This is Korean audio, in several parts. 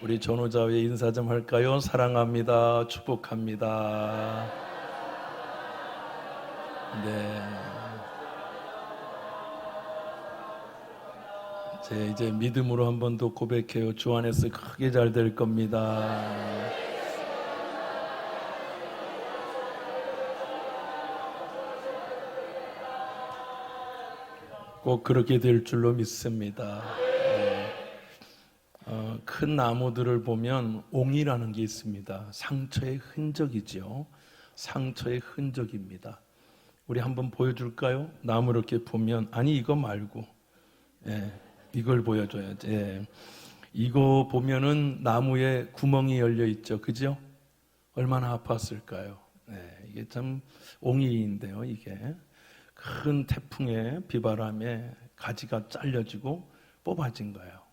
우리 전우자회 인사 좀 할까요? 사랑합니다. 축복합니다. 네. 이제 믿음으로 한 번 더 고백해요. 주 안에서 크게 잘 될 겁니다. 꼭 그렇게 될 줄로 믿습니다. 큰 나무들을 보면 옹이라는 게 있습니다. 상처의 흔적이죠. 상처의 흔적입니다. 우리 한번 보여줄까요? 나무 이렇게 보면, 아니 이거 말고 이걸 보여줘야지. 이거 보면은 나무에 구멍이 열려 있죠. 그죠? 얼마나 아팠을까요? 이게 참 옹이인데요. 이게 큰 태풍에 비바람에 가지가 잘려지고 뽑아진 거예요.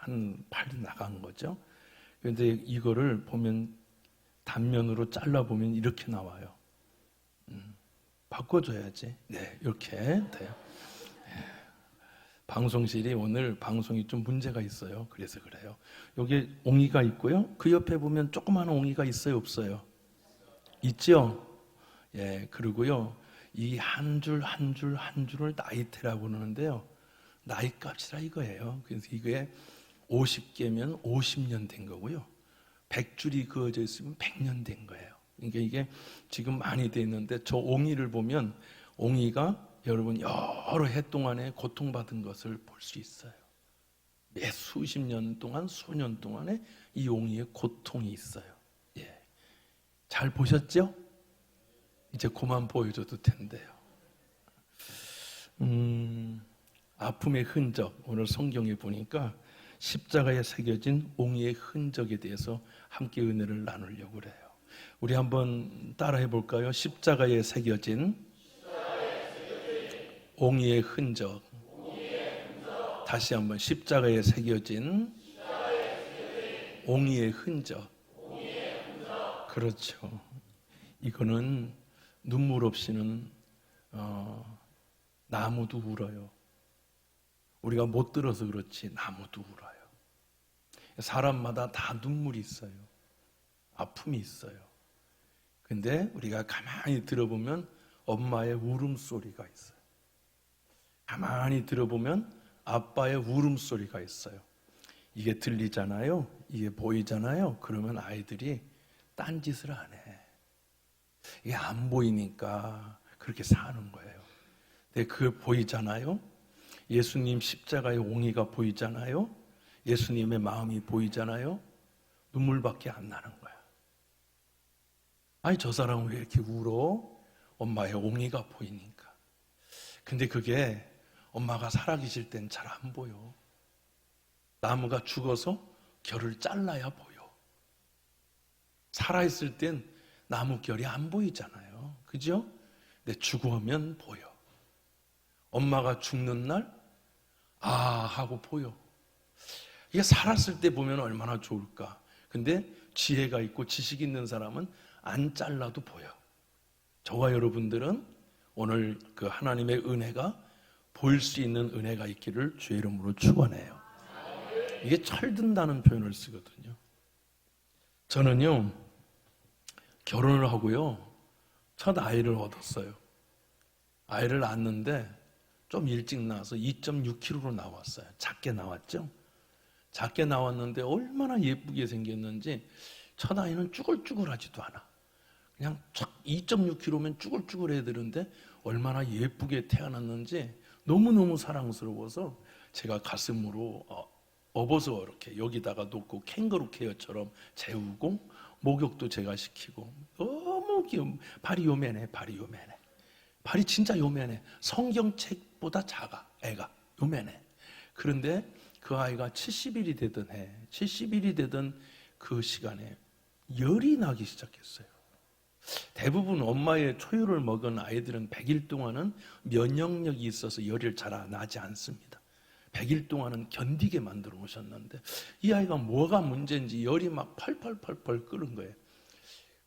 한 팔이 나간 거죠. 그런데 이거를 보면 단면으로 잘라보면 이렇게 나와요. 바꿔줘야지. 네, 이렇게 돼요. 방송실이 오늘 방송이 좀 문제가 있어요. 그래서 그래요. 여기 옹이가 있고요. 그 옆에 보면 조그마한 옹이가 있어요, 없어요? 있죠? 그리고요. 이 한 줄 한 줄 한 줄을 나이테라고 그러는데요. 나이값이라 이거예요. 그래서 이게 50개면 50년 된 거고요. 100줄이 그어져 있으면 100년 된 거예요. 그러니까 이게 지금 많이 돼 있는데 저 옹이를 보면 옹이가 여러분 여러 해 동안에 고통받은 것을 볼 수 있어요. 매 수십 년 동안 수년 동안에 이 옹이의 고통이 있어요. 잘 보셨죠? 이제 그만 보여줘도 된대요. 아픔의 흔적, 오늘 성경에 보니까 십자가에 새겨진 옹이의 흔적에 대해서 함께 은혜를 나누려고 그래요. 우리 한번 따라해 볼까요? 십자가에 새겨진 옹이의 흔적. 다시 한번 십자가에 새겨진 옹이의 흔적. 그렇죠. 이거는 눈물 없이는 나무도 울어요. 우리가 못 들어서 그렇지 나무도 울어요. 사람마다 다 눈물이 있어요. 아픔이 있어요. 근데 우리가 가만히 들어보면 엄마의 울음소리가 있어요. 가만히 들어보면 아빠의 울음소리가 있어요. 이게 들리잖아요. 이게 보이잖아요. 그러면 아이들이 딴짓을 안 해. 이게 안 보이니까 그렇게 사는 거예요. 근데 그게 보이잖아요. 예수님 십자가의 옹이가 보이잖아요. 예수님의 마음이 보이잖아요. 눈물밖에 안 나는 거야. 아니 저 사람은 왜 이렇게 울어? 엄마의 옹이가 보이니까. 근데 그게 엄마가 살아계실 땐 잘 안 보여. 나무가 죽어서 결을 잘라야 보여. 살아있을 땐 나무 결이 안 보이잖아요. 그죠? 근데 죽으면 보여. 엄마가 죽는 날, 아 하고 보여. 이게 살았을 때 보면 얼마나 좋을까. 근데 지혜가 있고 지식 있는 사람은 안 잘라도 보여. 저와 여러분들은 오늘 그 하나님의 은혜가 보일 수 있는 은혜가 있기를 주의 이름으로 축원해요. 이게 철든다는 표현을 쓰거든요. 저는요 결혼을 하고요 첫 아이를 얻었어요. 아이를 낳았는데 좀 일찍 나와서 2.6kg로 나왔어요. 작게 나왔죠. 작게 나왔는데 얼마나 예쁘게 생겼는지 첫 아이는 쭈글쭈글하지도 않아. 그냥 2.6kg면 쭈글쭈글해야 되는데 얼마나 예쁘게 태어났는지 너무너무 사랑스러워서 제가 가슴으로 업어서 이렇게 여기다가 놓고 캥거루 케어처럼 재우고 목욕도 제가 시키고 너무 귀여워. 발이 요만해. 발이 진짜 요만해. 성경책보다 작아. 애가 요만해. 그런데 그 아이가 70일이 되던 70일이 되던 그 시간에 열이 나기 시작했어요. 대부분 엄마의 초유를 먹은 아이들은 100일 동안은 면역력이 있어서 열이 잘 나지 않습니다. 100일 동안은 견디게 만들어 오셨는데 이 아이가 뭐가 문제인지 열이 막 펄펄펄펄 끓은 거예요.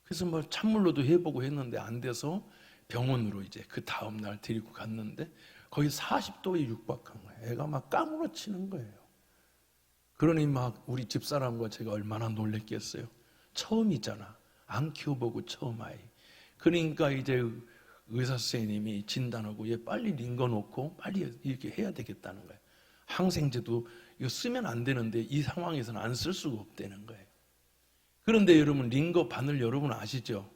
그래서 뭐 찬물로도 해보고 했는데 안 돼서 병원으로 이제 그 다음날 데리고 갔는데 거의 40도에 육박한 거예요. 애가 막 까무러치는 거예요. 그러니 막 우리 집사람과 제가 얼마나 놀랬겠어요. 처음이잖아. 안 키워보고 처음 아이. 그러니까 이제 의사 선생님이 진단하고 얘 빨리 링거 놓고 빨리 이렇게 해야 되겠다는 거예요. 항생제도 이거 쓰면 안 되는데 이 상황에서는 안 쓸 수가 없다는 거예요. 그런데 여러분 링거 바늘 여러분 아시죠?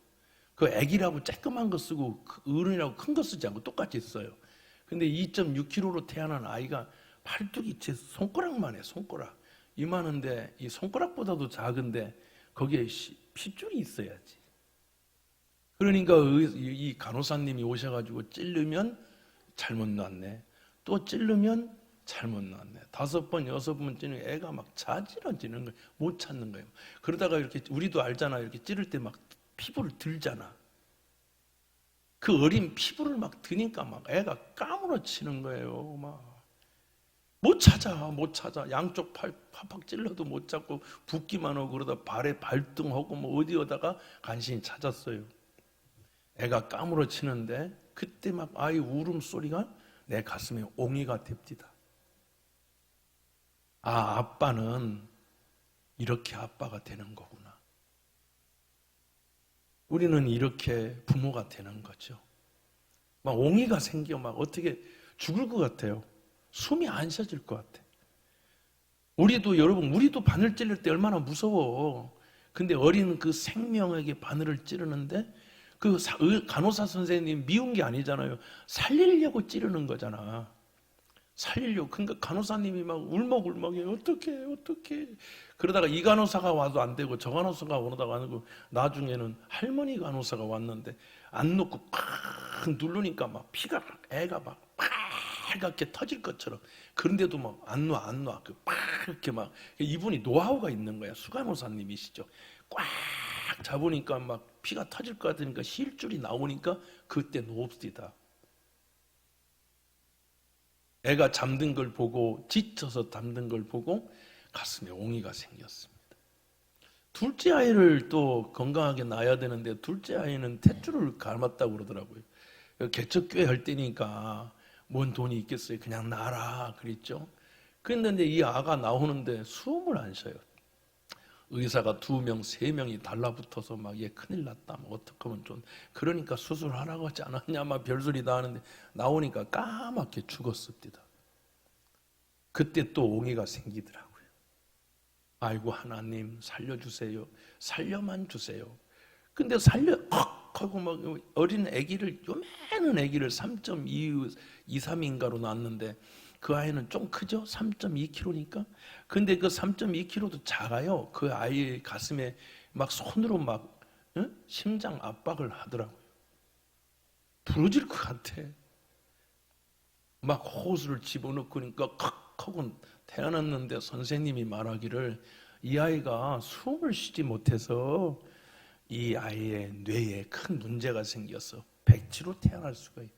그 애기라고 쬐끄만 거 쓰고 어른이라고 큰 거 쓰지 않고 똑같이 써요. 근데 2.6kg로 태어난 아이가 팔뚝이 제 손가락만 해. 손가락 이만한데 이 손가락보다도 작은데 거기에 핏줄이 있어야지. 그러니까 이 간호사님이 오셔가지고 찌르면 잘못 낳았네. 또 찌르면 잘못 낳았네. 5번, 6번 찌르면 애가 막 자지러지는 거예요. 못 찾는 거예요. 그러다가 이렇게 우리도 알잖아. 이렇게 찌를 때 막 피부를 들잖아. 그 어린 피부를 막 드니까 막 애가 까무러치는 거예요. 막 못 찾아, 못 찾아. 양쪽 팔 팍팍 찔러도 못 찾고 붓기만 하고 그러다 발에 발등하고 뭐 어디에다가 간신히 찾았어요. 애가 까무러치는데 그때 막 아이 울음소리가 내 가슴에 옹이가 됩니다. 아, 아빠는 이렇게 아빠가 되는 거구나. 우리는 이렇게 부모가 되는 거죠. 막 옹이가 생겨 막 어떻게 죽을 것 같아요. 숨이 안 쉬어질 것 같아. 우리도 바늘 찌를 때 얼마나 무서워. 근데 어린 그 생명에게 바늘을 찌르는데 그 간호사 선생님 미운 게 아니잖아요. 살리려고 찌르는 거잖아. 살리려고. 그러니까 간호사님이 막 울먹울먹해. 어떡해. 그러다가 이 간호사가 와도 안 되고 저 간호사가 오다가 안 되고 나중에는 할머니 간호사가 왔는데 안 놓고 팍 누르니까 막 피가 애가 막 빨갛게 터질 것처럼. 그런데도 막 안 놔. 팍 이렇게 막 이분이 노하우가 있는 거야. 수간호사님이시죠. 꽉 잡으니까 막 피가 터질 것 같으니까 실줄이 나오니까 그때 놓읍시다. 애가 잠든 걸 보고 지쳐서 잠든 걸 보고 가슴에 옹이가 생겼습니다. 둘째 아이를 또 건강하게 낳아야 되는데 둘째 아이는 탯줄을 감았다고 그러더라고요. 개척교회 할 때니까 뭔 돈이 있겠어요. 그냥 낳아라 그랬죠. 그런데 이 아가 나오는데 숨을 안 쉬어요. 의사가 2명, 3명이 달라붙어서 막 얘 큰일 났다. 뭐 어떡하면 좀 그러니까 수술하라고 하지 않았냐 막 별소리 다 하는데 나오니까 까맣게 죽었습니다. 그때 또 옹이가 생기더라고요. 아이고 하나님 살려주세요. 살려만 주세요. 근데 하고 막 어린 아기를 요만한 아기를 3.23인가로 낳았는데 그 아이는 좀 크죠? 3.2kg니까. 근데 그 3.2kg도 작아요. 그 아이 가슴에 막 손으로 막 심장 압박을 하더라고요. 부러질 것 같아. 막 호수를 집어넣고 그러니까 칵 하고 태어났는데 선생님이 말하기를 이 아이가 숨을 쉬지 못해서 이 아이의 뇌에 큰 문제가 생겨서 백지로 태어날 수가 있다.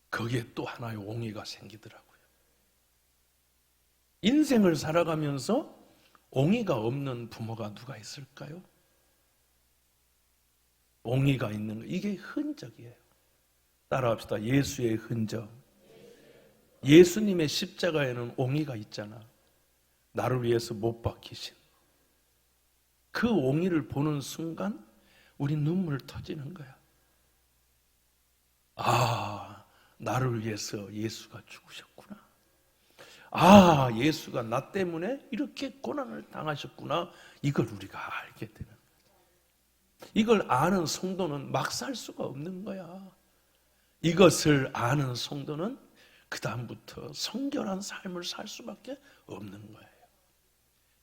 거기에 또 하나의 옹이가 생기더라고요. 인생을 살아가면서 옹이가 없는 부모가 누가 있을까요? 옹이가 있는 거, 이게 흔적이에요. 따라합시다. 예수의 흔적. 예수님의 십자가에는 옹이가 있잖아. 나를 위해서 못 박히신. 그 옹이를 보는 순간 우리 눈물 터지는 거야. 아, 나를 위해서 예수가 죽으셨구나. 아, 예수가 나 때문에 이렇게 고난을 당하셨구나. 이걸 우리가 알게 되는 거야. 이걸 아는 성도는 막 살 수가 없는 거야. 이것을 아는 성도는 그 다음부터 성결한 삶을 살 수밖에 없는 거예요.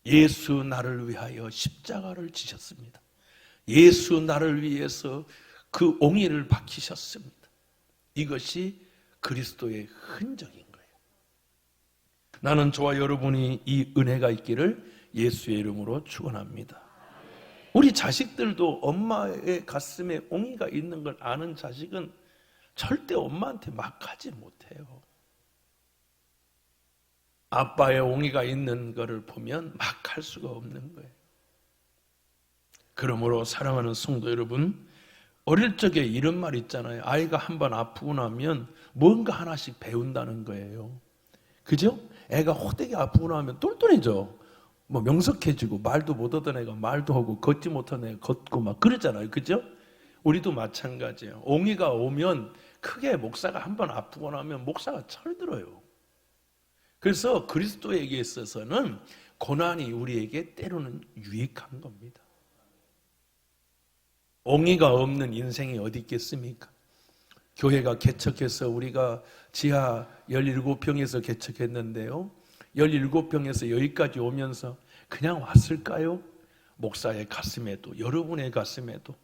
예수 나를 위하여 십자가를 지셨습니다. 예수 나를 위해서 그 옹이를 박히셨습니다. 이것이 그리스도의 흔적인 거예요. 나는 저와 여러분이 이 은혜가 있기를 예수의 이름으로 축원합니다. 우리 자식들도 엄마의 가슴에 옹이가 있는 걸 아는 자식은 절대 엄마한테 막 하지 못해요. 아빠의 옹이가 있는 것을 보면 막 할 수가 없는 거예요. 그러므로 사랑하는 성도 여러분, 어릴 적에 이런 말 있잖아요. 아이가 한번 아프고 나면 뭔가 하나씩 배운다는 거예요. 그죠? 애가 호되게 아프고 나면 똘똘해져. 뭐 명석해지고 말도 못하던 애가 말도 하고 걷지 못한 애가 걷고 막 그러잖아요. 그죠? 우리도 마찬가지예요. 옹이가 오면 크게 목사가 한번 아프고 나면 목사가 철들어요. 그래서 그리스도에게 있어서는 고난이 우리에게 때로는 유익한 겁니다. 옹이가 없는 인생이 어디 있겠습니까? 교회가 개척해서 우리가 지하 17평에서 개척했는데요. 17평에서 여기까지 오면서 그냥 왔을까요? 목사의 가슴에도, 여러분의 가슴에도,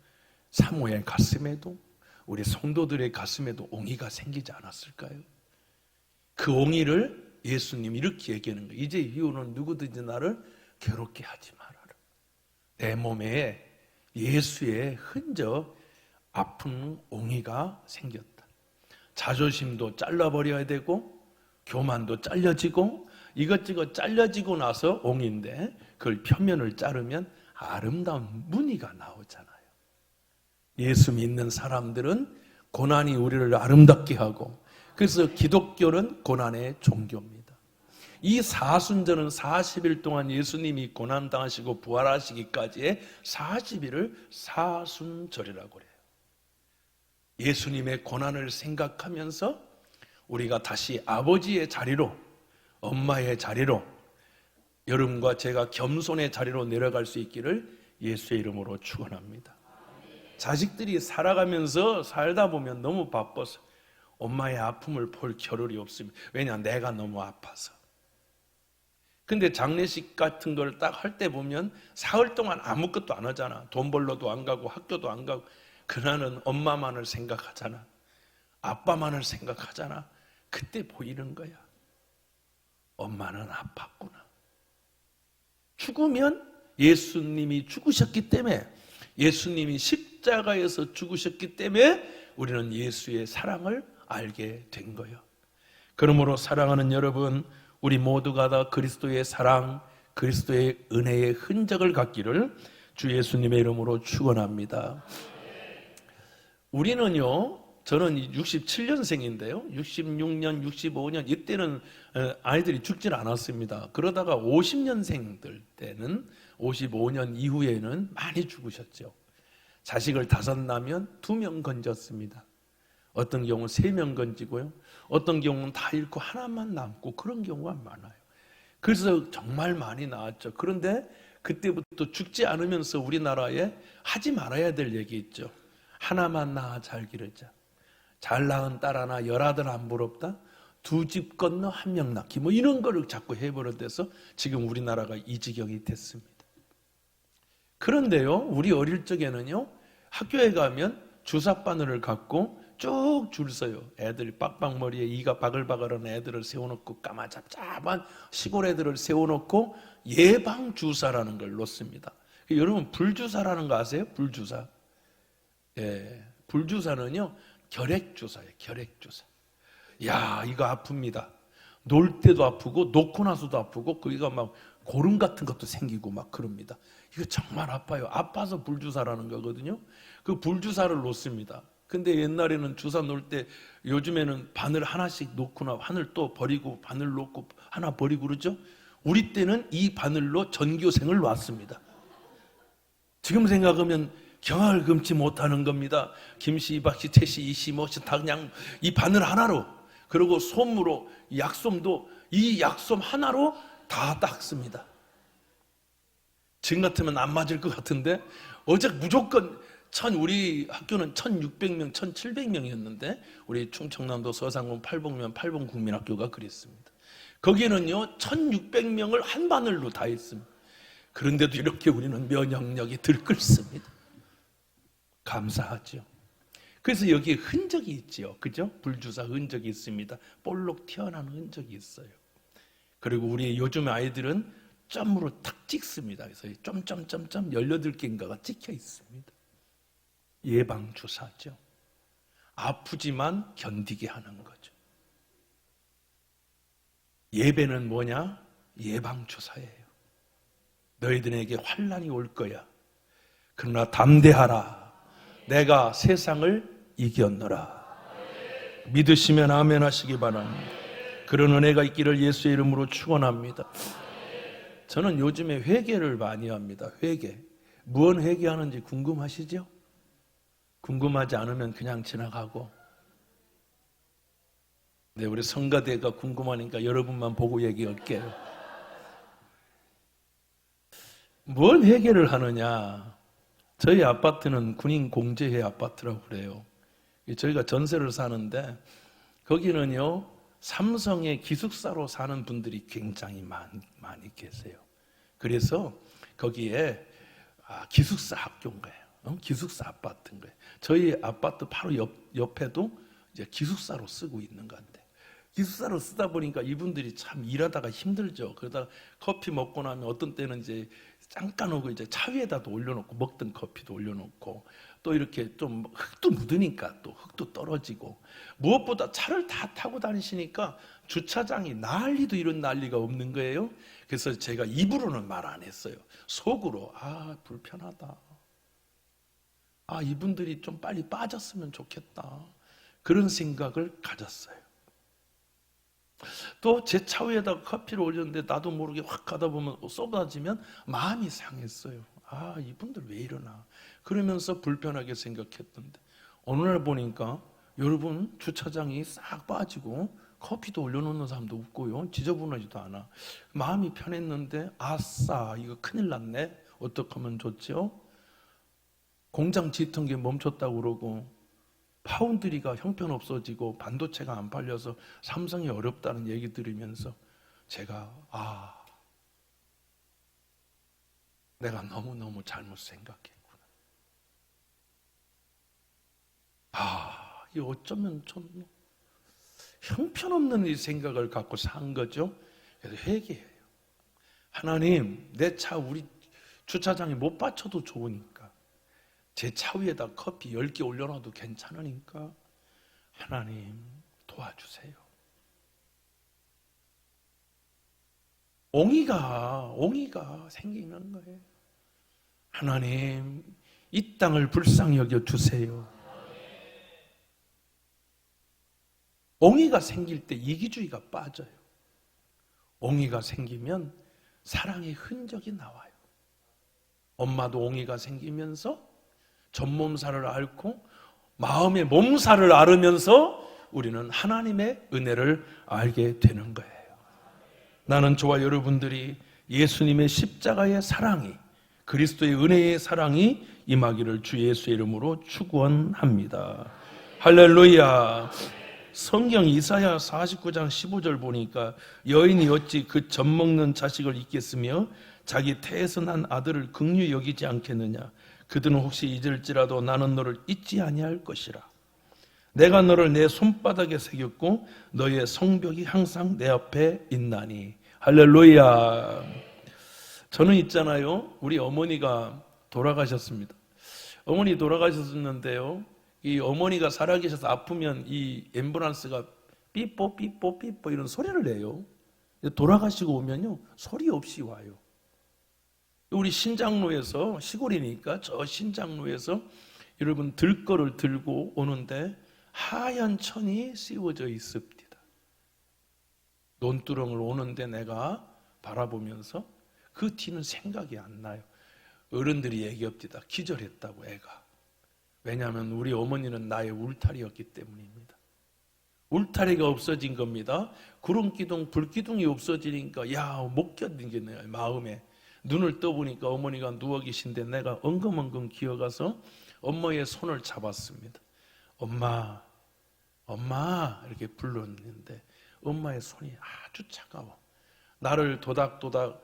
사모의 가슴에도, 우리 성도들의 가슴에도 옹이가 생기지 않았을까요? 그 옹이를 예수님이 이렇게 얘기하는 거예요. 이제 이후로는 누구든지 나를 괴롭게 하지 말아라. 내 몸에 예수의 흔적, 아픈 옹이가 생겼다. 자존심도 잘라버려야 되고 교만도 잘려지고 이것저것 잘려지고 나서 옹인데 그걸 표면을 자르면 아름다운 무늬가 나오잖아요. 예수 믿는 사람들은 고난이 우리를 아름답게 하고, 그래서 기독교는 고난의 종교입니다. 이 사순절은 40일 동안 예수님이 고난당하시고 부활하시기까지의 40일을 사순절이라고 그래요. 예수님의 고난을 생각하면서 우리가 다시 아버지의 자리로, 엄마의 자리로, 여러분과 제가 겸손의 자리로 내려갈 수 있기를 예수의 이름으로 축원합니다. 자식들이 살아가면서 살다 보면 너무 바빠서 엄마의 아픔을 볼 겨를이 없습니다. 왜냐? 내가 너무 아파서. 근데 장례식 같은 걸 딱 할 때 보면 사흘 동안 아무것도 안 하잖아. 돈 벌러도 안 가고 학교도 안 가고. 그나는 엄마만을 생각하잖아. 아빠만을 생각하잖아. 그때 보이는 거야. 엄마는 아팠구나. 죽으면 예수님이 죽으셨기 때문에, 예수님이 십자가에서 죽으셨기 때문에 우리는 예수의 사랑을 알게 된 거예요. 그러므로 사랑하는 여러분, 우리 모두가 다 그리스도의 사랑, 그리스도의 은혜의 흔적을 갖기를 주 예수님의 이름으로 축원합니다. 우리는요, 저는 67년생인데요 66년, 65년 이때는 아이들이 죽질 않았습니다. 그러다가 50년생들 때는 55년 이후에는 많이 죽으셨죠. 자식을 5 낳으면 2명 건졌습니다. 어떤 경우는 3명 건지고요, 어떤 경우는 다 잃고 하나만 남고, 그런 경우가 많아요. 그래서 정말 많이 낳았죠. 그런데 그때부터 죽지 않으면서 우리나라에 하지 말아야 될 얘기 있죠. 하나만 낳아 잘 기르자. 잘 낳은 딸 하나 열아들 안 부럽다. 2집 건너 1명 낳기, 뭐 이런 거를 자꾸 해버려서 지금 우리나라가 이 지경이 됐습니다. 그런데요, 우리 어릴 적에는요, 학교에 가면 주사바늘을 갖고 쭉 줄 서요. 애들 빡빡머리에 이가 바글바글한 애들을 세워놓고, 까마잡잡한 시골 애들을 세워놓고 예방주사라는 걸 놓습니다. 여러분, 불주사라는 거 아세요? 불주사. 예, 불주사는요, 결핵주사예요. 결핵주사. 야, 이거 아픕니다. 놀 때도 아프고 놓고 나서도 아프고, 거기가 막 고름 같은 것도 생기고 막 그럽니다. 이거 정말 아파요. 아파서 불주사라는 거거든요. 그 불주사를 놓습니다. 근데 옛날에는 주사 놓을 때, 요즘에는 바늘 하나씩 놓거나 바늘 또 버리고 바늘 놓고 하나 버리고 그러죠. 우리 때는 이 바늘로 전교생을 놨습니다. 지금 생각하면 경악을 금치 못하는 겁니다. 김씨, 박씨, 태씨, 이씨, 뭐씨 다 그냥 이 바늘 하나로, 그리고 솜으로, 약솜도 이 약솜 하나로 다 닦습니다. 지금 같으면 안 맞을 것 같은데, 어제 무조건 우리 학교는 1600명, 1700명이었는데 우리 충청남도 서상군 팔봉면 팔봉국민학교가 그랬습니다. 거기에는요 1600명을 한 바늘로 다 했습니다. 그런데도 이렇게 우리는 면역력이 들끓습니다. 감사하죠. 그래서 여기에 흔적이 있죠. 그죠? 불주사 흔적이 있습니다. 볼록 튀어나온 흔적이 있어요. 그리고 우리 요즘 아이들은 점으로 탁 찍습니다. 그래서 점점점점 18개인가가 찍혀 있습니다. 예방주사죠. 아프지만 견디게 하는 거죠. 예배는 뭐냐? 예방주사예요. 너희들에게 환난이 올 거야. 그러나 담대하라. 내가 세상을 이겼노라. 믿으시면 아멘 하시기 바랍니다. 그런 은혜가 있기를 예수의 이름으로 축원합니다. 저는 요즘에 회개를 많이 합니다. 회개. 무언 회개하는지 궁금하시죠? 궁금하지 않으면 그냥 지나가고. 네, 우리 성가대가 궁금하니까 여러분만 보고 얘기할게요. 뭘 회개를 하느냐? 저희 아파트는 군인 공제회 아파트라고 그래요. 저희가 전세를 사는데 거기는요, 삼성의 기숙사로 사는 분들이 굉장히 많이 계세요. 그래서 거기에 기숙사 학교인 거예요. 기숙사 아파트인 거예요. 저희 아파트 바로 옆에도 이제 기숙사로 쓰고 있는 건데, 기숙사로 쓰다 보니까 이분들이 참 일하다가 힘들죠. 그러다가 커피 먹고 나면 어떤 때는 이제 잠깐 오고 이제 차 위에다도 올려놓고 먹던 커피도 올려놓고 또 이렇게 좀 흙도 묻으니까 또 흙도 떨어지고, 무엇보다 차를 다 타고 다니시니까 주차장이 난리도 이런 난리가 없는 거예요. 그래서 제가 입으로는 말 안 했어요. 속으로 불편하다. 이분들이 좀 빨리 빠졌으면 좋겠다. 그런 생각을 가졌어요. 또 제 차 위에다가 커피를 올렸는데 나도 모르게 확 가다 보면 쏟아지면 마음이 상했어요. 이분들 왜 이러나 그러면서 불편하게 생각했던데, 어느 날 보니까 여러분 주차장이 싹 빠지고 커피도 올려놓는 사람도 없고요, 지저분하지도 않아. 마음이 편했는데 아싸, 이거 큰일 났네. 어떻게 하면 좋죠? 공장 짓던 게 멈췄다고 그러고 파운드리가 형편없어지고 반도체가 안 팔려서 삼성이 어렵다는 얘기 들으면서 제가 내가 너무너무 잘못 생각했구나. 이 어쩌면 좀 형편없는 이 생각을 갖고 산 거죠. 그래서 회개해요. 하나님, 내 차 우리 주차장에 못 받쳐도 좋으니까, 제 차 위에다 커피 10개 올려놔도 괜찮으니까 하나님 도와주세요. 옹이가 생기는 거예요. 하나님, 이 땅을 불쌍히 여겨주세요. 옹이가 생길 때 이기주의가 빠져요. 옹이가 생기면 사랑의 흔적이 나와요. 엄마도 옹이가 생기면서 전몸살을 앓고 마음의 몸살을 앓으면서 우리는 하나님의 은혜를 알게 되는 거예요. 나는 저와 여러분들이 예수님의 십자가의 사랑이, 그리스도의 은혜의 사랑이 임하기를 주 예수의 이름으로 축원합니다. 할렐루야. 성경 이사야 49장 15절 보니까 여인이 어찌 그 젖먹는 자식을 잊겠으며 자기 태에서 난 아들을 긍휼히 여기지 않겠느냐. 그들은 혹시 잊을지라도 나는 너를 잊지 아니할 것이라. 내가 너를 내 손바닥에 새겼고 너의 성벽이 항상 내 앞에 있나니. 할렐루야. 저는 있잖아요, 우리 어머니가 돌아가셨습니다. 어머니 돌아가셨는데요, 이 어머니가 살아계셔서 아프면 이 앰뷸런스가 삐뽀 삐뽀 삐뽀 이런 소리를 내요. 돌아가시고 오면요, 소리 없이 와요. 우리 신장로에서, 시골이니까 저 신장로에서 여러분 들거를 들고 오는데 하얀 천이 씌워져 있습니다. 논두렁을 오는데 내가 바라보면서 그 뒤는 생각이 안 나요. 어른들이 얘기합니다. 기절했다고 애가. 왜냐하면 우리 어머니는 나의 울타리였기 때문입니다. 울타리가 없어진 겁니다. 구름기둥, 불기둥이 없어지니까 못 견디겠네요. 마음에. 눈을 떠보니까 어머니가 누워 계신데 내가 엉금엉금 기어가서 엄마의 손을 잡았습니다. 엄마, 엄마 이렇게 불렀는데 엄마의 손이 아주 차가워. 나를 도닥도닥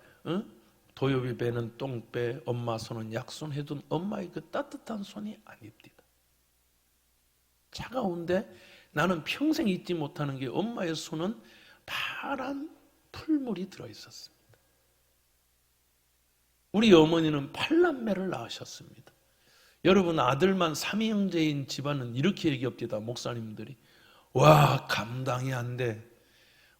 도엽이 배는 똥배, 엄마 손은 약손해둔 엄마의 그 따뜻한 손이 아닙니다. 차가운데 나는 평생 잊지 못하는 게 엄마의 손은 파란 풀물이 들어있었습니다. 우리 어머니는 8남매를 낳으셨습니다. 여러분, 아들만 3위 형제인 집안은 이렇게 얘기합니다. 목사님들이. 와, 감당이 안 돼.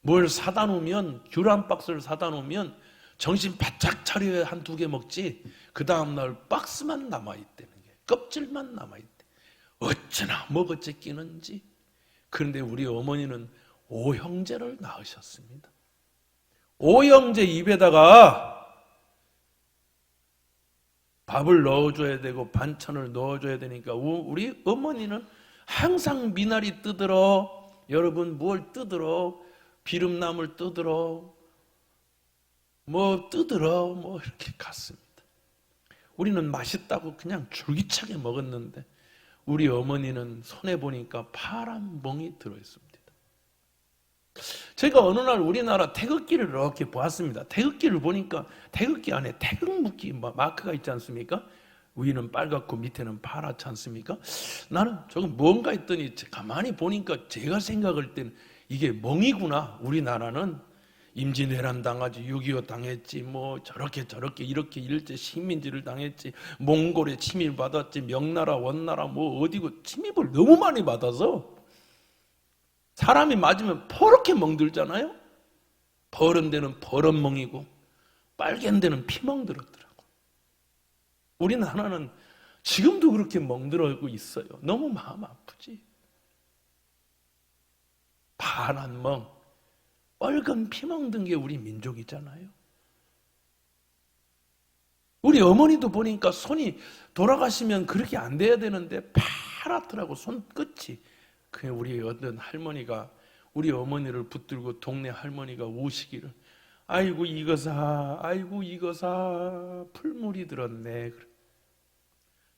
뭘 사다 놓으면, 귤 한 박스를 사다 놓으면 정신 바짝 차려야 한 2개 먹지, 그 다음날 박스만 남아있다는 게, 껍질만 남아있대. 어쩌나 먹어째 끼는지. 그런데 우리 어머니는 오형제를 낳으셨습니다. 오형제 입에다가 밥을 넣어줘야 되고 반찬을 넣어줘야 되니까 우리 어머니는 항상 미나리 뜯으러, 여러분 뭘 뜯으러, 비름나물 뜯으러, 뭐 이렇게 갔습니다. 우리는 맛있다고 그냥 줄기차게 먹었는데 우리 어머니는 손에 보니까 파란 멍이 들어있습니다. 제가 어느 날 우리나라 태극기를 이렇게 보았습니다. 태극기를 보니까 태극기 안에 태극무기 마크가 있지 않습니까? 위는 빨갛고 밑에는 파랗지 않습니까? 나는 저건 뭔가 했더니 가만히 보니까 제가 생각할 때는 이게 멍이구나. 우리나라는 임진왜란 당하지, 6.25 당했지, 뭐 저렇게 이렇게 일제 식민지를 당했지, 몽골에 침입 받았지, 명나라 원나라 뭐 어디고 침입을 너무 많이 받아서 사람이 맞으면 퍼렇게 멍들잖아요. 퍼른 데는 퍼런 멍이고 빨간 데는 피멍들었더라고. 우리나라는 지금도 그렇게 멍들어고 있어요. 너무 마음 아프지. 파란 멍, 빨간 피멍든 게 우리 민족이잖아요. 우리 어머니도 보니까 손이 돌아가시면 그렇게 안 돼야 되는데 파랗더라고, 손끝이. 그냥 우리 어떤 할머니가 우리 어머니를 붙들고 동네 할머니가 우시기를, 아이고 이거사 풀물이 들었네.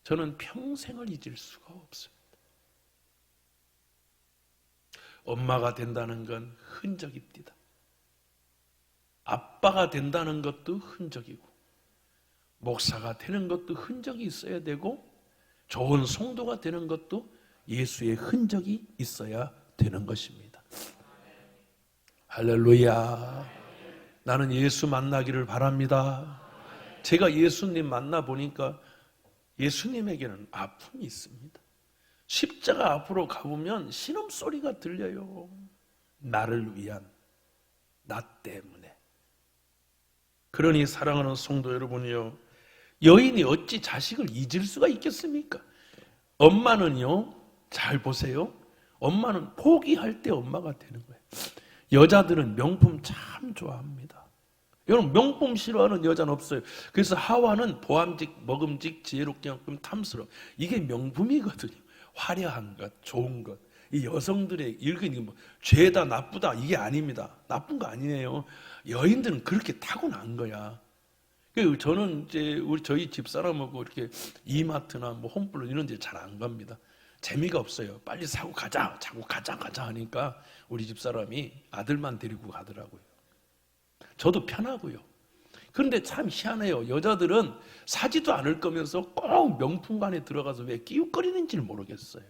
저는 평생을 잊을 수가 없습니다. 엄마가 된다는 건 흔적입니다. 아빠가 된다는 것도 흔적이고, 목사가 되는 것도 흔적이 있어야 되고, 좋은 성도가 되는 것도 예수의 흔적이 있어야 되는 것입니다. 할렐루야. 나는 예수 만나기를 바랍니다. 제가 예수님 만나보니까 예수님에게는 아픔이 있습니다. 십자가 앞으로 가보면 신음소리가 들려요. 나를 위한, 나 때문에. 그러니 사랑하는 성도 여러분이요, 여인이 어찌 자식을 잊을 수가 있겠습니까? 엄마는요, 잘 보세요. 엄마는 포기할 때 엄마가 되는 거예요. 여자들은 명품 참 좋아합니다. 여러분, 명품 싫어하는 여자는 없어요. 그래서 하와는 보암직, 먹음직, 지혜롭게 하고 탐스러워. 이게 명품이거든요. 화려한 것, 좋은 것. 이 여성들의 일근이 뭐 죄다 나쁘다 이게 아닙니다. 나쁜 거 아니에요. 여인들은 그렇게 타고난 거야. 그래서 저는 이제 저희 집사람하고 이렇게 이마트나 뭐 홈플러 이런 데 잘 안 갑니다. 재미가 없어요. 빨리 사고 가자, 가자 하니까 우리 집사람이 아들만 데리고 가더라고요. 저도 편하고요. 그런데 참 희한해요. 여자들은 사지도 않을 거면서 꼭 명품관에 들어가서 왜 끼웃거리는지를 모르겠어요.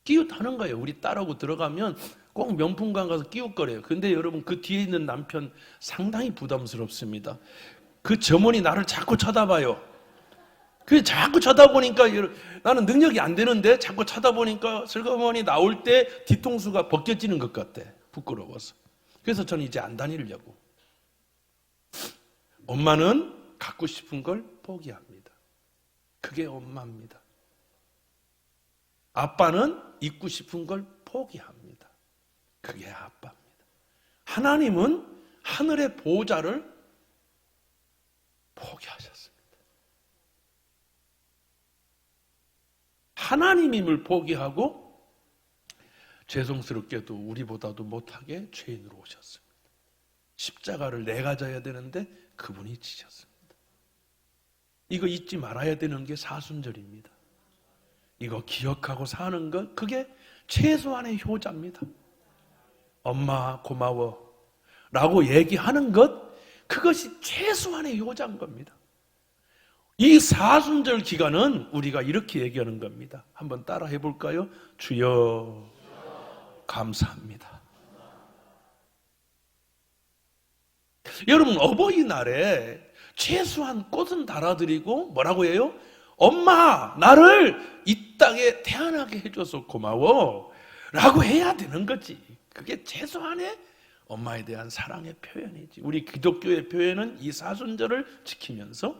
끼웃하는 거예요. 우리 딸하고 들어가면 꼭 명품관 가서 끼웃거려요. 근데 여러분, 그 뒤에 있는 남편 상당히 부담스럽습니다. 그 점원이 나를 자꾸 쳐다봐요. 그 자꾸 쳐다보니까 나는 능력이 안 되는데 자꾸 쳐다보니까 슬그머니 나올 때 뒤통수가 벗겨지는 것 같아. 부끄러워서. 그래서 저는 이제 안 다니려고. 엄마는 갖고 싶은 걸 포기합니다. 그게 엄마입니다. 아빠는 잊고 싶은 걸 포기합니다. 그게 아빠입니다. 하나님은 하늘의 보좌를 포기하셨습니다. 하나님임을 포기하고 죄송스럽게도 우리보다도 못하게 죄인으로 오셨습니다. 십자가를 내가 져야 되는데 그분이 지셨습니다. 이거 잊지 말아야 되는 게 사순절입니다. 이거 기억하고 사는 것, 그게 최소한의 효자입니다. 엄마 고마워 라고 얘기하는 것, 그것이 최소한의 효자인 겁니다. 이 사순절 기간은 우리가 이렇게 얘기하는 겁니다. 한번 따라 해볼까요? 주여 감사합니다. 여러분, 어버이날에 최소한 꽃은 달아드리고 뭐라고 해요? 엄마, 나를 이 땅에 태어나게 해줘서 고마워 라고 해야 되는 거지. 그게 최소한의 엄마에 대한 사랑의 표현이지. 우리 기독교의 표현은 이 사순절을 지키면서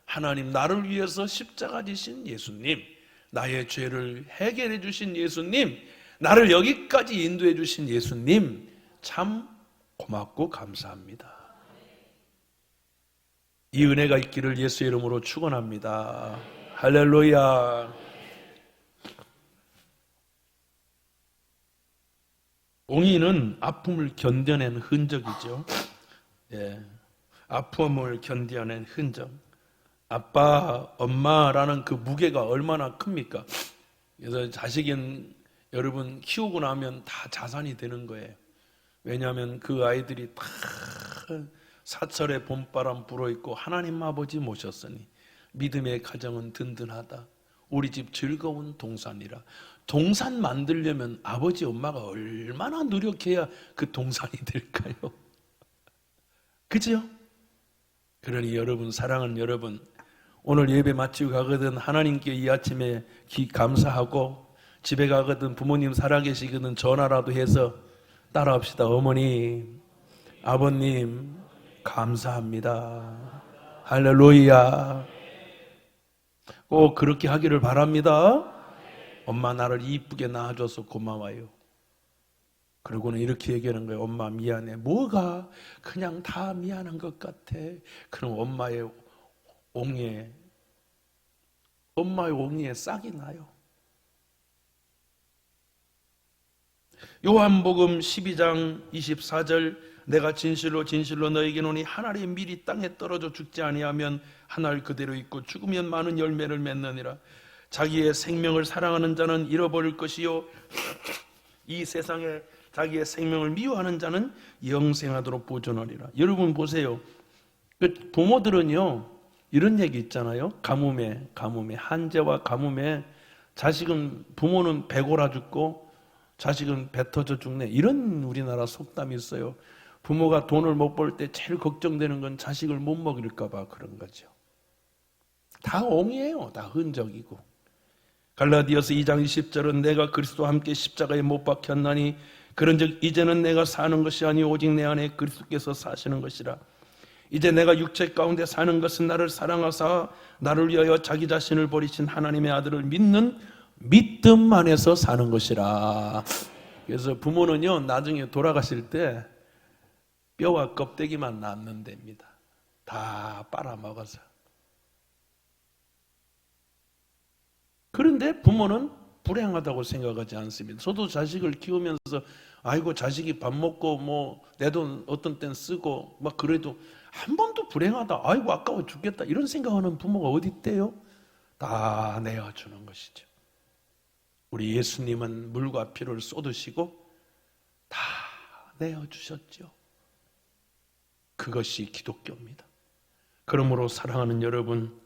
하나님, 나를 위해서 십자가 지신 예수님, 나의 죄를 해결해 주신 예수님, 나를 여기까지 인도해 주신 예수님 참 고맙고 감사합니다. 이 은혜가 있기를 예수 이름으로 축원합니다. 할렐루야. 옹이는 아픔을 견뎌낸 흔적이죠. 예, 아픔을 견뎌낸 흔적. 아빠, 엄마라는 그 무게가 얼마나 큽니까? 그래서 자식은 여러분 키우고 나면 다 자산이 되는 거예요. 왜냐하면 그 아이들이 다 사철의 봄바람 불어있고 하나님 아버지 모셨으니 믿음의 가정은 든든하다. 우리 집 즐거운 동산이라. 동산 만들려면 아버지 엄마가 얼마나 노력해야 그 동산이 될까요? 그죠? 그러니 여러분, 사랑하는 여러분, 오늘 예배 마치고 가거든 하나님께 이 아침에 감사하고, 집에 가거든 부모님 살아계시거든 전화라도 해서 따라합시다. 어머니, 아버님 감사합니다. 할렐루야. 꼭 그렇게 하기를 바랍니다. 엄마 나를 이쁘게 낳아줘서 고마워요. 그러고는 이렇게 얘기하는 거예요. 엄마 미안해. 뭐가? 그냥 다 미안한 것 같아. 그럼 엄마의 옹이에 싹이 나요. 요한복음 12장 24절, 내가 진실로 진실로 너에게 노니 한 알의 밀이 땅에 떨어져 죽지 아니하면 한 알 그대로 있고 죽으면 많은 열매를 맺느니라. 자기의 생명을 사랑하는 자는 잃어버릴 것이요 이 세상에 자기의 생명을 미워하는 자는 영생하도록 보존하리라. 여러분 보세요. 부모들은요 이런 얘기 있잖아요. 가뭄에 한재와 가뭄에 부모는 배고라 죽고 자식은 배 터져 죽네. 이런 우리나라 속담이 있어요. 부모가 돈을 못 벌 때 제일 걱정되는 건 자식을 못 먹일까 봐 그런 거죠. 다 옹이에요. 다 흔적이고. 갈라디아서 2장 20절은 내가 그리스도와 함께 십자가에 못 박혔나니 그런즉 이제는 내가 사는 것이 아니 오직 내 안에 그리스도께서 사시는 것이라. 이제 내가 육체 가운데 사는 것은 나를 사랑하사 나를 위하여 자기 자신을 버리신 하나님의 아들을 믿는 믿음 안에서 사는 것이라. 그래서 부모는요 나중에 돌아가실 때 뼈와 껍데기만 남는 데입니다. 다 빨아먹어서. 그런데 부모는 불행하다고 생각하지 않습니다. 저도 자식을 키우면서 아이고 자식이 밥 먹고 뭐 내 돈 어떤 땐 쓰고 막 그래도 한 번도 불행하다, 아이고 아까워 죽겠다 이런 생각하는 부모가 어디 있대요? 다 내어주는 것이죠. 우리 예수님은 물과 피를 쏟으시고 다 내어주셨죠. 그것이 기독교입니다. 그러므로 사랑하는 여러분,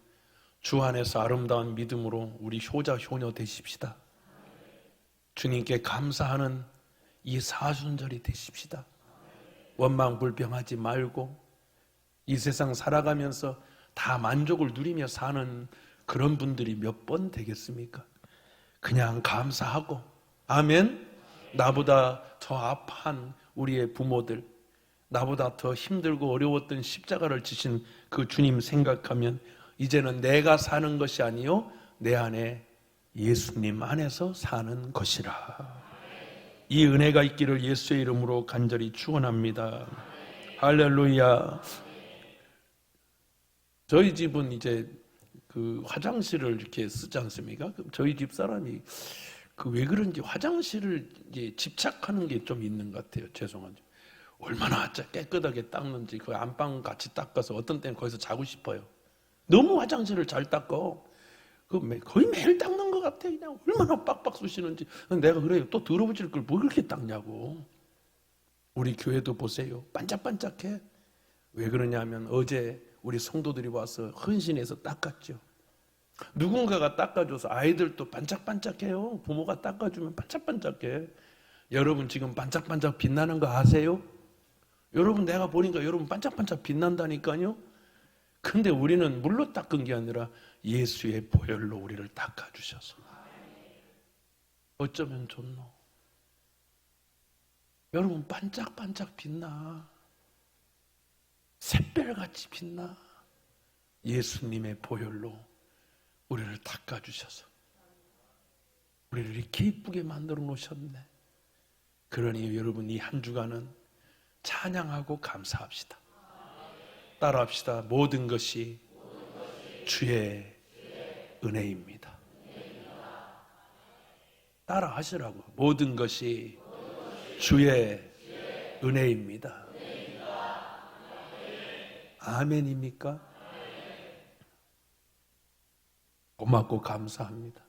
주 안에서 아름다운 믿음으로 우리 효자 효녀 되십시다. 주님께 감사하는 이 사순절이 되십시다. 원망불평하지 말고 이 세상 살아가면서 다 만족을 누리며 사는 그런 분들이 몇 번 되겠습니까? 그냥 감사하고, 아멘. 나보다 더 아파한 우리의 부모들, 나보다 더 힘들고 어려웠던 십자가를 지신 그 주님 생각하면 이제는 내가 사는 것이 아니요 내 안에 예수님 안에서 사는 것이라. 이 은혜가 있기를 예수의 이름으로 간절히 축원합니다. 할렐루야. 저희 집은 이제 그 화장실을 이렇게 쓰지 않습니까? 저희 집 사람이 왜 그런지 화장실을 이제 집착하는 게 좀 있는 것 같아요. 죄송하죠. 얼마나 깨끗하게 닦는지 그 안방 같이 닦아서 어떤 때는 거기서 자고 싶어요. 너무 화장실을 잘 닦어. 거의 매일 닦는 것 같아. 그냥 얼마나 빡빡 쑤시는지. 내가 그래요. 또 더러워질 걸 뭐 그렇게 닦냐고. 우리 교회도 보세요. 반짝반짝해. 왜 그러냐면 어제 우리 성도들이 와서 헌신해서 닦았죠. 누군가가 닦아줘서 아이들도 반짝반짝해요. 부모가 닦아주면 반짝반짝해. 여러분 지금 반짝반짝 빛나는 거 아세요? 여러분 내가 보니까 여러분 반짝반짝 빛난다니까요. 근데 우리는 물로 닦은 게 아니라 예수의 보혈로 우리를 닦아주셔서 어쩌면 좋노. 여러분 반짝반짝 빛나. 샛별같이 빛나. 예수님의 보혈로 우리를 닦아주셔서 우리를 이렇게 이쁘게 만들어 놓으셨네. 그러니 여러분 이 한 주간은 찬양하고 감사합시다. 따라합시다. 모든 것이 주의 은혜입니다. 따라하시라고. 모든 것이 주의 은혜입니다. 아멘입니까? 고맙고 감사합니다.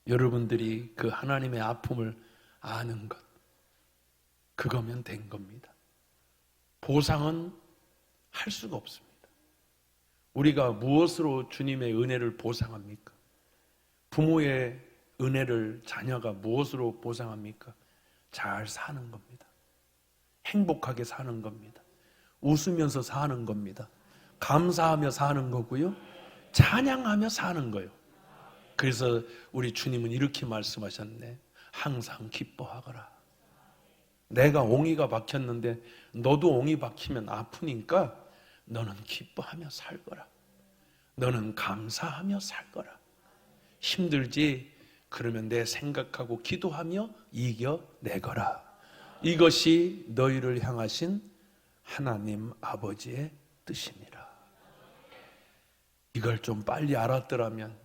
여러분들이 그 하나님의 아픔을 아는 것, 그거면 된 겁니다. 보상은 할 수가 없습니다. 우리가 무엇으로 주님의 은혜를 보상합니까? 부모의 은혜를 자녀가 무엇으로 보상합니까? 잘 사는 겁니다. 행복하게 사는 겁니다. 웃으면서 사는 겁니다. 감사하며 사는 거고요. 찬양하며 사는 거예요. 그래서 우리 주님은 이렇게 말씀하셨네. 항상 기뻐하거라. 내가 옹이가 박혔는데 너도 옹이 박히면 아프니까 너는 기뻐하며 살거라. 너는 감사하며 살거라. 힘들지? 그러면 내 생각하고 기도하며 이겨내거라. 이것이 너희를 향하신 하나님 아버지의 뜻이니라. 이걸 좀 빨리 알았더라면,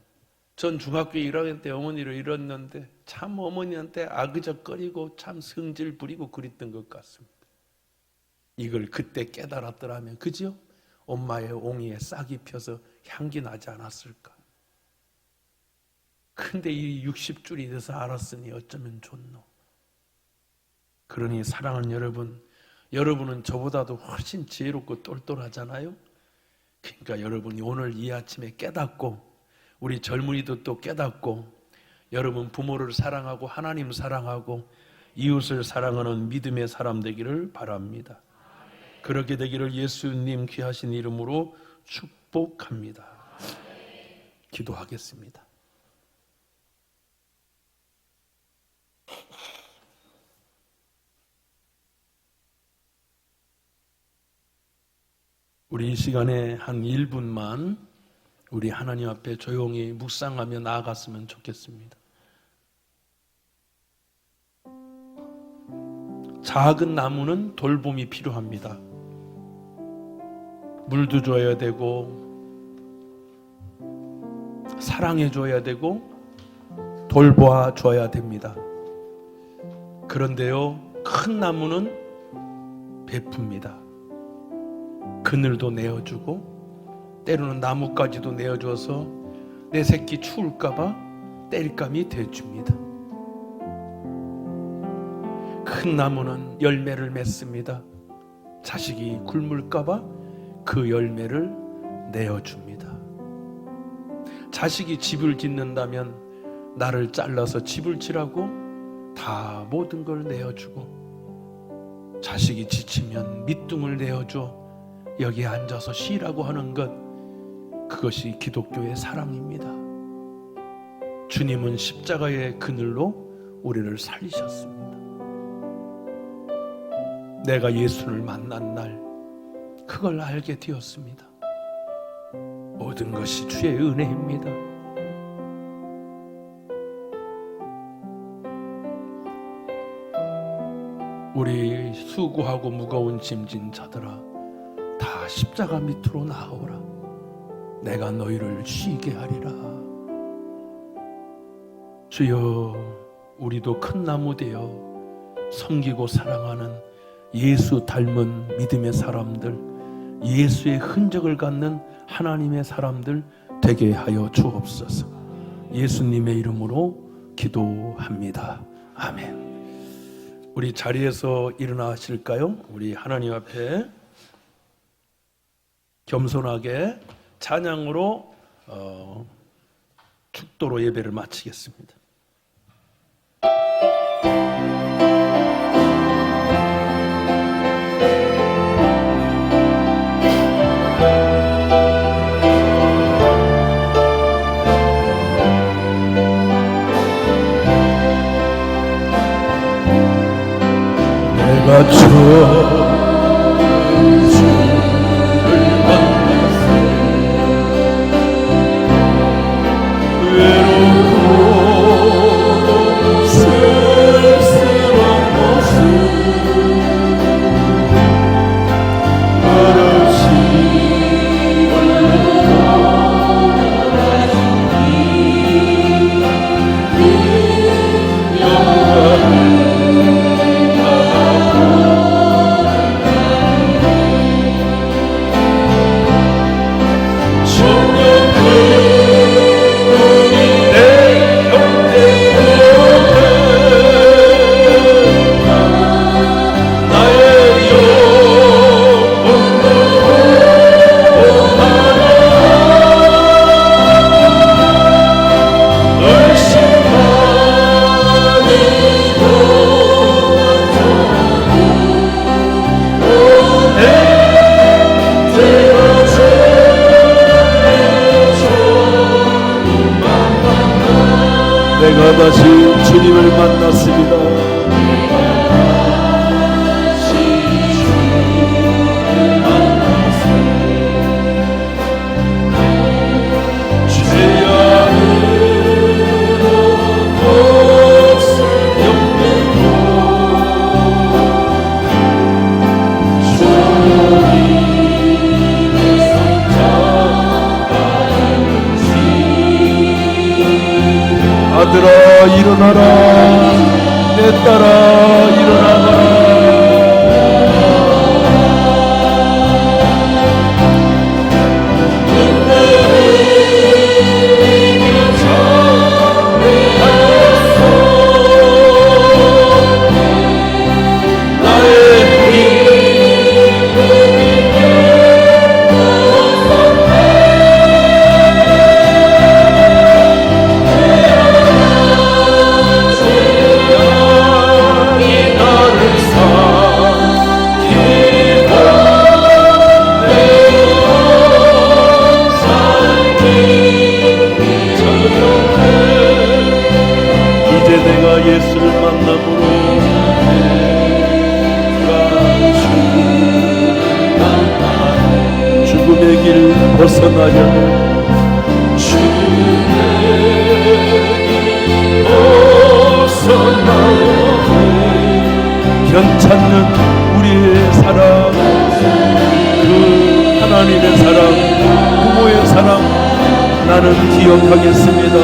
전 중학교 1학년 때 어머니를 잃었는데 참 어머니한테 아그적거리고 참 성질 부리고 그랬던 것 같습니다. 이걸 그때 깨달았더라면, 그죠? 엄마의 옹이에 싹이 펴서 향기 나지 않았을까? 근데 이 60줄이 돼서 알았으니 어쩌면 좋노. 그러니 사랑하는 여러분, 여러분은 저보다도 훨씬 지혜롭고 똘똘하잖아요. 그러니까 여러분이 오늘 이 아침에 깨닫고, 우리 젊은이도 또 깨닫고, 여러분 부모를 사랑하고 하나님 사랑하고 이웃을 사랑하는 믿음의 사람 되기를 바랍니다. 그렇게 되기를 예수님 귀하신 이름으로 축복합니다. 기도하겠습니다. 우리 이 시간에 한 1분만 우리 하나님 앞에 조용히 묵상하며 나아갔으면 좋겠습니다. 작은 나무는 돌봄이 필요합니다. 물도 줘야 되고 사랑해 줘야 되고 돌보아 줘야 됩니다. 그런데요, 큰 나무는 베풉니다. 그늘도 내어주고 때로는 나뭇가지도 내어줘서 내 새끼 추울까봐 땔감이 돼줍니다. 큰 나무는 열매를 맺습니다. 자식이 굶을까봐 그 열매를 내어줍니다. 자식이 집을 짓는다면 나를 잘라서 집을 지라고 다 모든 걸 내어주고, 자식이 지치면 밑둥을 내어줘 여기에 앉아서 쉬라고 하는 것, 그것이 기독교의 사랑입니다. 주님은 십자가의 그늘로 우리를 살리셨습니다. 내가 예수를 만난 날 그걸 알게 되었습니다. 모든 것이 주의 은혜입니다. 우리 수고하고 무거운 짐진 자들아, 다 십자가 밑으로 나오라. 내가 너희를 쉬게 하리라. 주여, 우리도 큰 나무 되어 섬기고 사랑하는 예수 닮은 믿음의 사람들, 예수의 흔적을 갖는 하나님의 사람들 되게 하여 주옵소서. 예수님의 이름으로 기도합니다. 아멘. 우리 자리에서 일어나실까요? 우리 하나님 앞에 겸손하게 찬양으로 축도로 예배를 마치겠습니다. 내가 외롭고 다시 주님을 만났습니다. 아들아 일어나라, 내 딸아 일어나거라. 예수를 만남으로 죽음의 길 벗어나려면 견찮는 우리의 사랑, 그 하나님의 사랑, 부모의 사랑 나는 기억하겠습니다.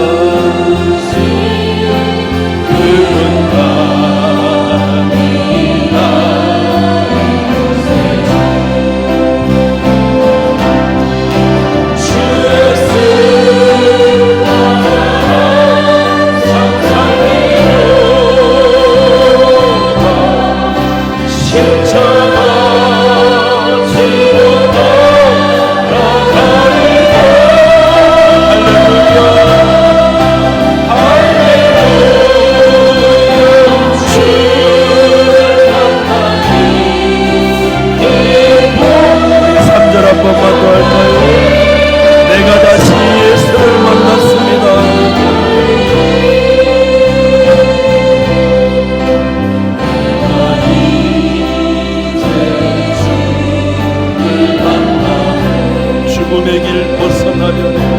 죽음의 길 벗어나려면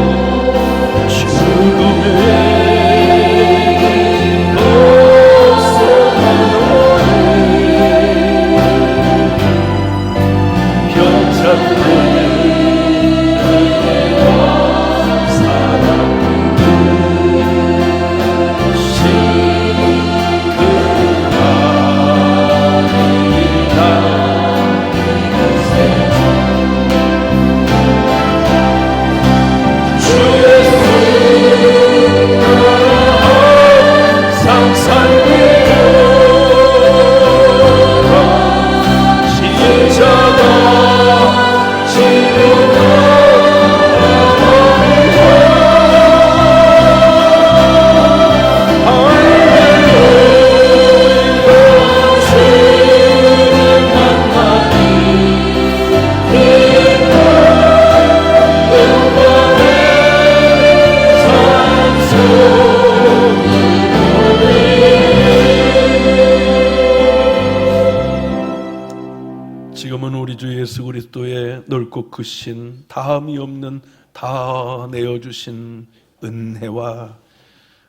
예수 그리스도의 넓고 크신 다함이 없는 다 내어주신 은혜와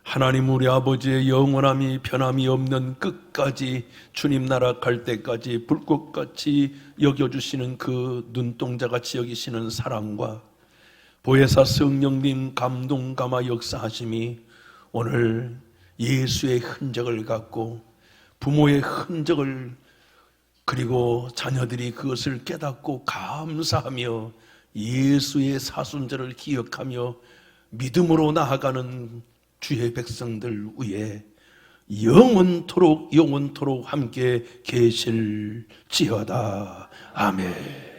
하나님 우리 아버지의 영원함이 변함이 없는 끝까지 주님 나라 갈 때까지 불꽃같이 여겨주시는 그 눈동자같이 여기시는 사랑과 보혜사 성령님 감동 감화 역사하심이 오늘 예수의 흔적을 갖고 부모의 흔적을 그리고 자녀들이 그것을 깨닫고 감사하며 예수의 사순절을 기억하며 믿음으로 나아가는 주의 백성들 위에 영원토록 함께 계실지어다. 아멘.